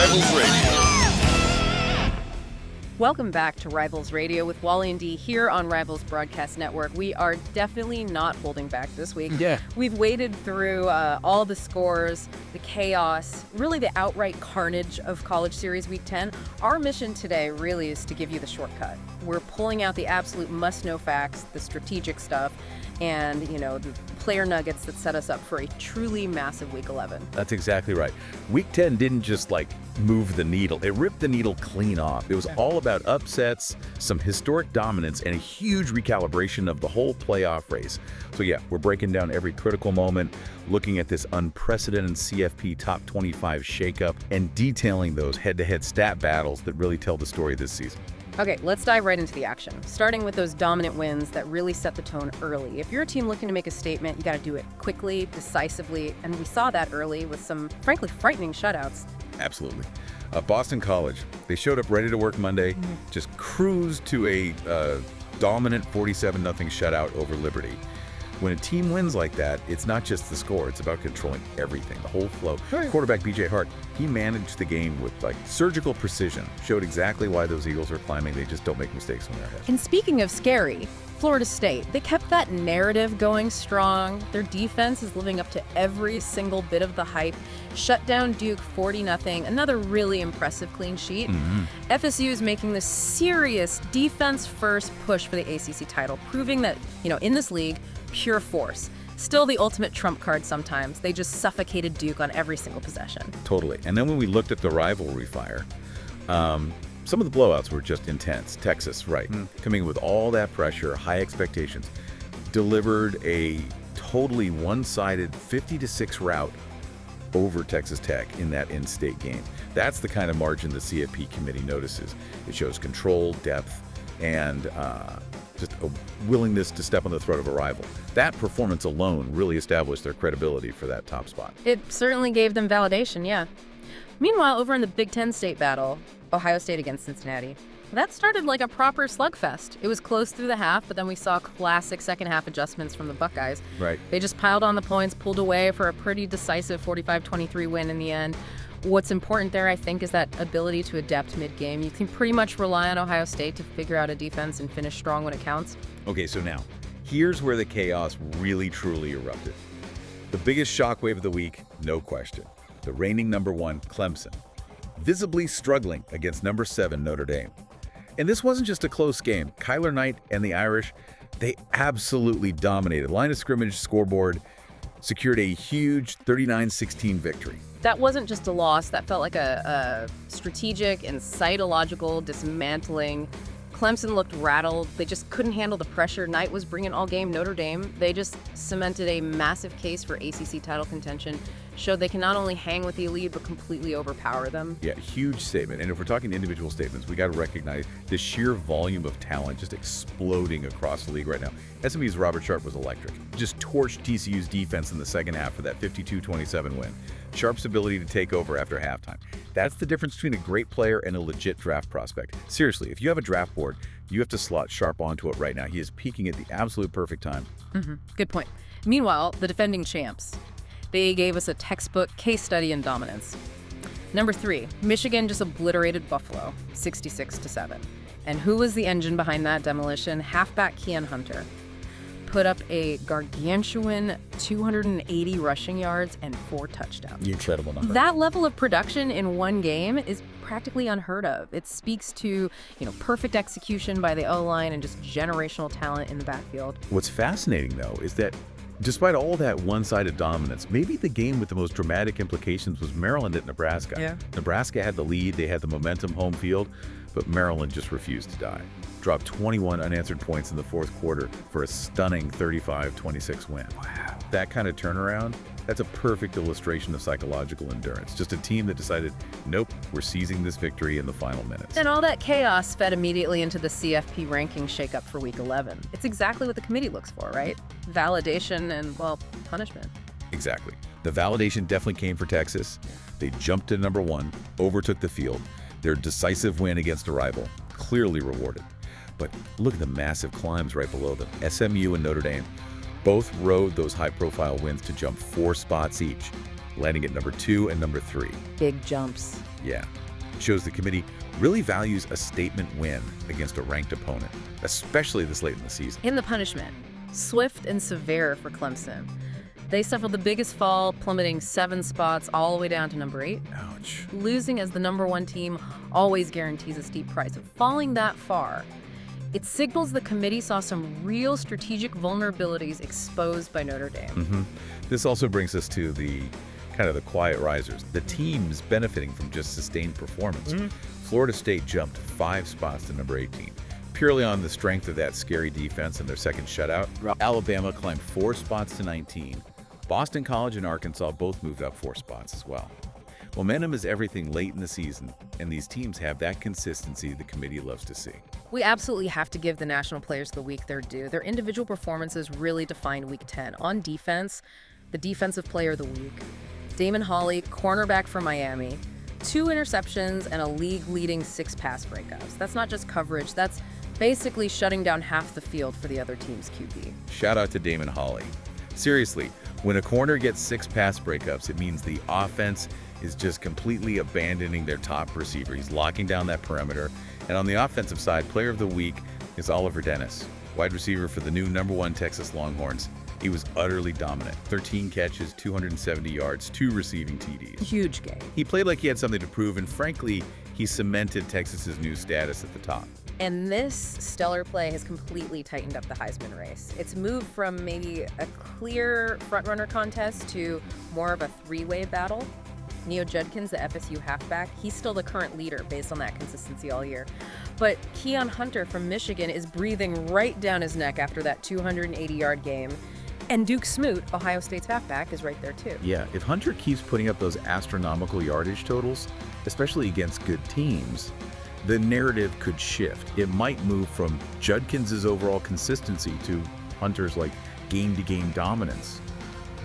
Rivals Radio. Welcome back to Rivals Radio with Wally and Dee here on Rivals Broadcast Network. We are definitely not holding back this week. Yeah. We've waded through all the scores, the chaos, really the outright carnage of College Series Week 10. Our mission today really is to give you the shortcut. We're pulling out the absolute must-know facts, the strategic stuff, and, the player nuggets that set us up for a truly massive Week 11. That's exactly right. Week 10 didn't just, move the needle. It ripped the needle clean off. It was all about upsets, some historic dominance, and a huge recalibration of the whole playoff race. So yeah, we're breaking down every critical moment, looking at this unprecedented CFP Top 25 shakeup, and detailing those head-to-head stat battles that really tell the story this season. Okay, let's dive right into the action, starting with those dominant wins that really set the tone early. If you're a team looking to make a statement, you got to do it quickly, decisively, and we saw that early with some, frankly, frightening shutouts. Absolutely. Boston College, they showed up ready to work Monday, just cruised to a dominant 47-0 shutout over Liberty. When a team wins like that, it's not just the score, it's about controlling everything, the whole flow. Right. Quarterback BJ Hart, he managed the game with surgical precision, showed exactly why those Eagles are climbing. They just don't make mistakes when they're ahead. And speaking of scary, Florida State, they kept that narrative going strong. Their defense is living up to every single bit of the hype. Shut down Duke 40-0, another really impressive clean sheet. FSU is making this serious defense-first push for the ACC title, proving that, in this league, pure force. Still the ultimate trump card sometimes. They just suffocated Duke on every single possession. Totally. And then when we looked at the rivalry fire, some of the blowouts were just intense. Texas, right, coming with all that pressure, high expectations, delivered a totally one-sided 50-6 rout over Texas Tech in that in-state game. That's the kind of margin the CFP committee notices. It shows control, depth, and just a willingness to step on the throat of a rival. That performance alone really established their credibility for that top spot. It certainly gave them validation, yeah. Meanwhile, over in the Big Ten state battle, Ohio State against Cincinnati, that started like a proper slugfest. It was close through the half, but then we saw classic second-half adjustments from the Buckeyes. Right. They just piled on the points, pulled away for a pretty decisive 45-23 win in the end. What's important there, I think, is that ability to adapt mid-game. You can pretty much rely on Ohio State to figure out a defense and finish strong when it counts. Okay, so now, here's where the chaos really, truly erupted. The biggest shockwave of the week, no question. The reigning #1, Clemson, visibly struggling against #7, Notre Dame. And this wasn't just a close game. Kyler Knight and the Irish, they absolutely dominated. Line of scrimmage, scoreboard, secured a huge 39-16 victory. That wasn't just a loss. That felt like a strategic and psychological dismantling. Clemson looked rattled. They just couldn't handle the pressure. Knight was bringing all game. Notre Dame, they just cemented a massive case for ACC title contention, showed they can not only hang with the elite, but completely overpower them. Yeah, huge statement. And if we're talking individual statements, we got to recognize the sheer volume of talent just exploding across the league right now. SMU's Robert Sharp was electric. Just torched TCU's defense in the second half for that 52-27 win. Sharp's ability to take over after halftime. That's the difference between a great player and a legit draft prospect. Seriously, if you have a draft board, you have to slot Sharp onto it right now. He is peaking at the absolute perfect time. Good point. Meanwhile, the defending champs, they gave us a textbook case study in dominance. #3, Michigan just obliterated Buffalo, 66-7. And who was the engine behind that demolition? Halfback Keon Hunter put up a gargantuan 280 rushing yards and 4 touchdowns. Incredible number. That level of production in one game is practically unheard of. It speaks to, perfect execution by the O-line and just generational talent in the backfield. What's fascinating, though, is that despite all that one-sided dominance, maybe the game with the most dramatic implications was Maryland at Nebraska. Yeah. Nebraska had the lead, they had the momentum home field, but Maryland just refused to die. Dropped 21 unanswered points in the fourth quarter for a stunning 35-26 win. Wow. That kind of turnaround, that's a perfect illustration of psychological endurance. Just a team that decided, nope, we're seizing this victory in the final minutes. And all that chaos fed immediately into the CFP ranking shakeup for Week 11. It's exactly what the committee looks for, right? Validation and, punishment. Exactly. The validation definitely came for Texas. They jumped to #1, overtook the field. Their decisive win against a rival, clearly rewarded. But look at the massive climbs right below them. SMU and Notre Dame both rode those high-profile wins to jump 4 spots each, landing at #2 and #3. Big jumps. Yeah, it shows the committee really values a statement win against a ranked opponent, especially this late in the season. In the punishment, swift and severe for Clemson. They suffered the biggest fall, plummeting 7 spots all the way down to number 8. Ouch. Losing as the number 1 team always guarantees a steep price. Of falling that far, it signals the committee saw some real strategic vulnerabilities exposed by Notre Dame. This also brings us to the kind of the quiet risers, the teams benefiting from just sustained performance. Florida State jumped 5 spots to number 18, purely on the strength of that scary defense and their second shutout. Alabama climbed 4 spots to 19. Boston College and Arkansas both moved up 4 spots as well. Momentum is everything late in the season, and these teams have that consistency the committee loves to see. We absolutely have to give the National Players of the Week their due. Their individual performances really defined Week 10. On defense, the Defensive Player of the Week, Damon Hawley, cornerback for Miami, 2 interceptions and a league-leading 6 pass breakups. That's not just coverage, that's basically shutting down half the field for the other team's QB. Shout out to Damon Hawley. Seriously, when a corner gets 6 pass breakups, it means the offense is just completely abandoning their top receiver. He's locking down that perimeter. And on the offensive side, Player of the Week is Oliver Dennis, wide receiver for the new number 1 Texas Longhorns. He was utterly dominant. 13 catches, 270 yards, 2 receiving TDs. Huge game. He played like he had something to prove, and frankly, he cemented Texas's new status at the top. And this stellar play has completely tightened up the Heisman race. It's moved from maybe a clear frontrunner contest to more of a 3-way battle. Neo Judkins, the FSU halfback, he's still the current leader based on that consistency all year. But Keon Hunter from Michigan is breathing right down his neck after that 280-yard game. And Duke Smoot, Ohio State's halfback, is right there too. Yeah, if Hunter keeps putting up those astronomical yardage totals, especially against good teams, the narrative could shift. It might move from Judkins' overall consistency to Hunter's game-to-game dominance.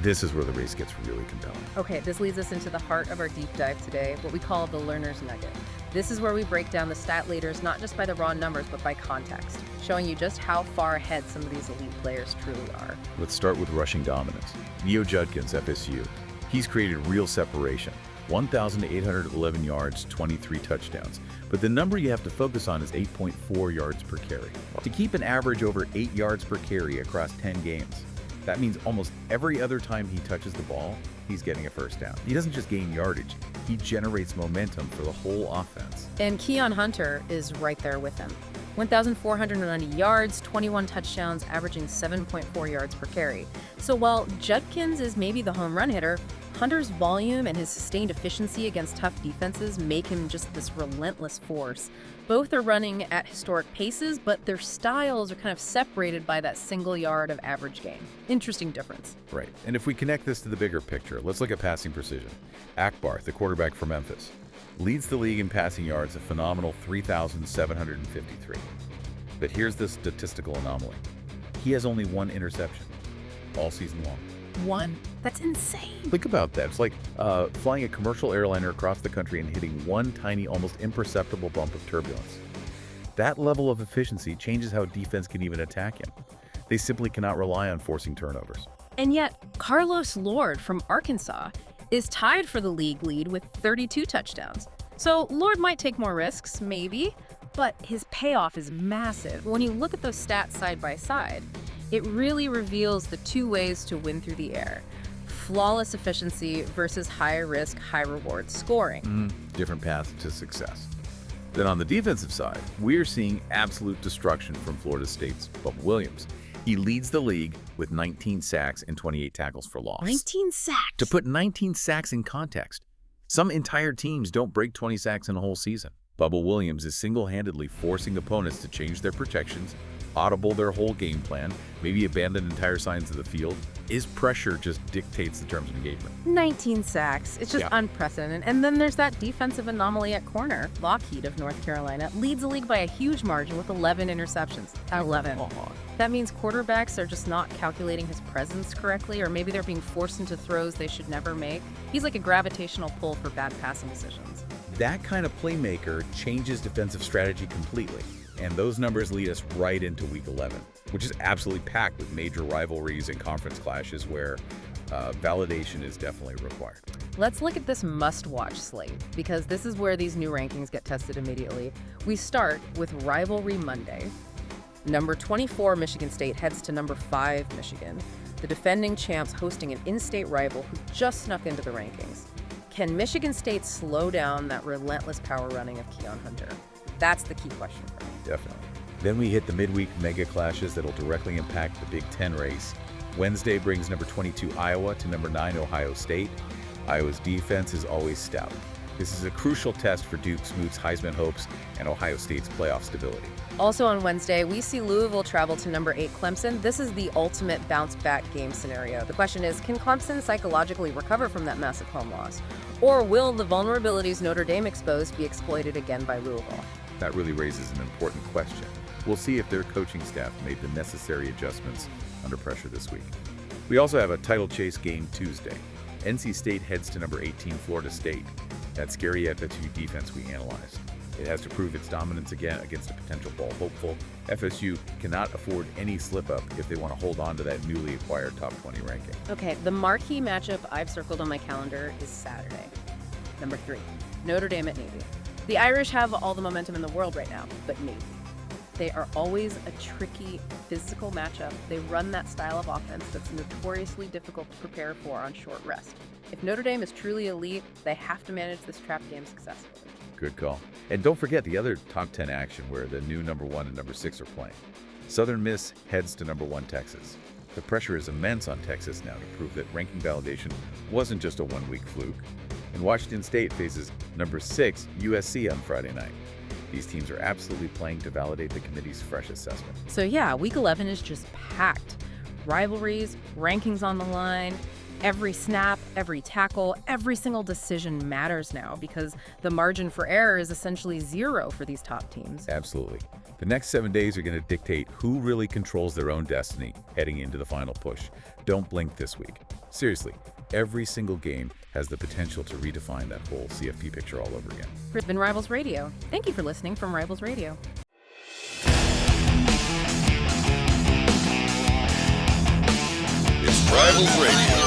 This is where the race gets really compelling. Okay, this leads us into the heart of our deep dive today, what we call the learner's nugget. This is where we break down the stat leaders not just by the raw numbers, but by context, showing you just how far ahead some of these elite players truly are. Let's start with rushing dominance. Neo Judkins, FSU. He's created real separation. 1,811 yards, 23 touchdowns. But the number you have to focus on is 8.4 yards per carry. To keep an average over 8 yards per carry across 10 games, that means almost every other time he touches the ball, he's getting a first down. He doesn't just gain yardage, he generates momentum for the whole offense. And Keon Hunter is right there with him. 1,490 yards, 21 touchdowns, averaging 7.4 yards per carry. So while Judkins is maybe the home run hitter, Hunter's volume and his sustained efficiency against tough defenses make him just this relentless force. Both are running at historic paces, but their styles are kind of separated by that single yard of average gain. Interesting difference. Right. And if we connect this to the bigger picture, let's look at passing precision. Akbar, the quarterback for Memphis, leads the league in passing yards, a phenomenal 3,753. But here's the statistical anomaly. He has only 1 interception all season long. 1? That's insane. Think about that. It's like flying a commercial airliner across the country and hitting one tiny, almost imperceptible bump of turbulence. That level of efficiency changes how defense can even attack him. They simply cannot rely on forcing turnovers. And yet, Carlos Lord from Arkansas is tied for the league lead with 32 touchdowns. So Lord might take more risks, maybe, but his payoff is massive. When you look at those stats side by side, it really reveals the 2 ways to win through the air. Flawless efficiency versus high risk, high reward scoring. Different paths to success. Then on the defensive side, we're seeing absolute destruction from Florida State's Bubba Williams. He leads the league with 19 sacks and 28 tackles for loss. 19 sacks? To put 19 sacks in context, some entire teams don't break 20 sacks in a whole season. Bubba Williams is single-handedly forcing opponents to change their protections, audible their whole game plan, maybe abandon entire sides of the field. His pressure just dictates the terms of engagement. 19 sacks. It's just unprecedented. And then there's that defensive anomaly at corner. Lockheed of North Carolina leads the league by a huge margin with 11 interceptions. 11. That means quarterbacks are just not calculating his presence correctly, or maybe they're being forced into throws they should never make. He's like a gravitational pull for bad passing decisions. That kind of playmaker changes defensive strategy completely. And those numbers lead us right into Week 11, which is absolutely packed with major rivalries and conference clashes where validation is definitely required. Let's look at this must-watch slate, because this is where these new rankings get tested immediately. We start with Rivalry Monday. Number 24 Michigan State heads to number 5 Michigan, the defending champs hosting an in-state rival who just snuck into the rankings. Can Michigan State slow down that relentless power running of Keon Hunter? That's the key question for me. Definitely. Then we hit the midweek mega clashes that'll directly impact the Big Ten race. Wednesday brings number 22 Iowa to number 9 Ohio State. Iowa's defense is always stout. This is a crucial test for Duke Smoot's Heisman hopes and Ohio State's playoff stability. Also on Wednesday, we see Louisville travel to number 8 Clemson. This is the ultimate bounce-back game scenario. The question is, can Clemson psychologically recover from that massive home loss? Or will the vulnerabilities Notre Dame exposed be exploited again by Louisville? That really raises an important question. We'll see if their coaching staff made the necessary adjustments under pressure this week. We also have a title chase game Tuesday. NC State heads to number 18 Florida State. That scary FSU defense we analyzed. It has to prove its dominance again against a potential ball hopeful. FSU cannot afford any slip-up if they want to hold on to that newly acquired top 20 ranking. Okay, the marquee matchup I've circled on my calendar is Saturday. Number 3, Notre Dame at Navy. The Irish have all the momentum in the world right now, but Navy. They are always a tricky, physical matchup. They run that style of offense that's notoriously difficult to prepare for on short rest. If Notre Dame is truly elite, they have to manage this trap game successfully. Good call. And don't forget the other top 10 action where the new number 1 and number 6 are playing. Southern Miss heads to number 1 Texas. The pressure is immense on Texas now to prove that ranking validation wasn't just a one-week fluke. And Washington State faces number 6 USC on Friday night. These teams are absolutely playing to validate the committee's fresh assessment. So yeah, Week 11 is just packed. Rivalries, rankings on the line, every snap, every tackle, every single decision matters now because the margin for error is essentially 0 for these top teams. Absolutely. The next 7 days are going to dictate who really controls their own destiny heading into the final push. Don't blink this week. Seriously, every single game has the potential to redefine that whole CFP picture all over again. It's been Rivals Radio. Thank you for listening from Rivals Radio. It's Rivals Radio.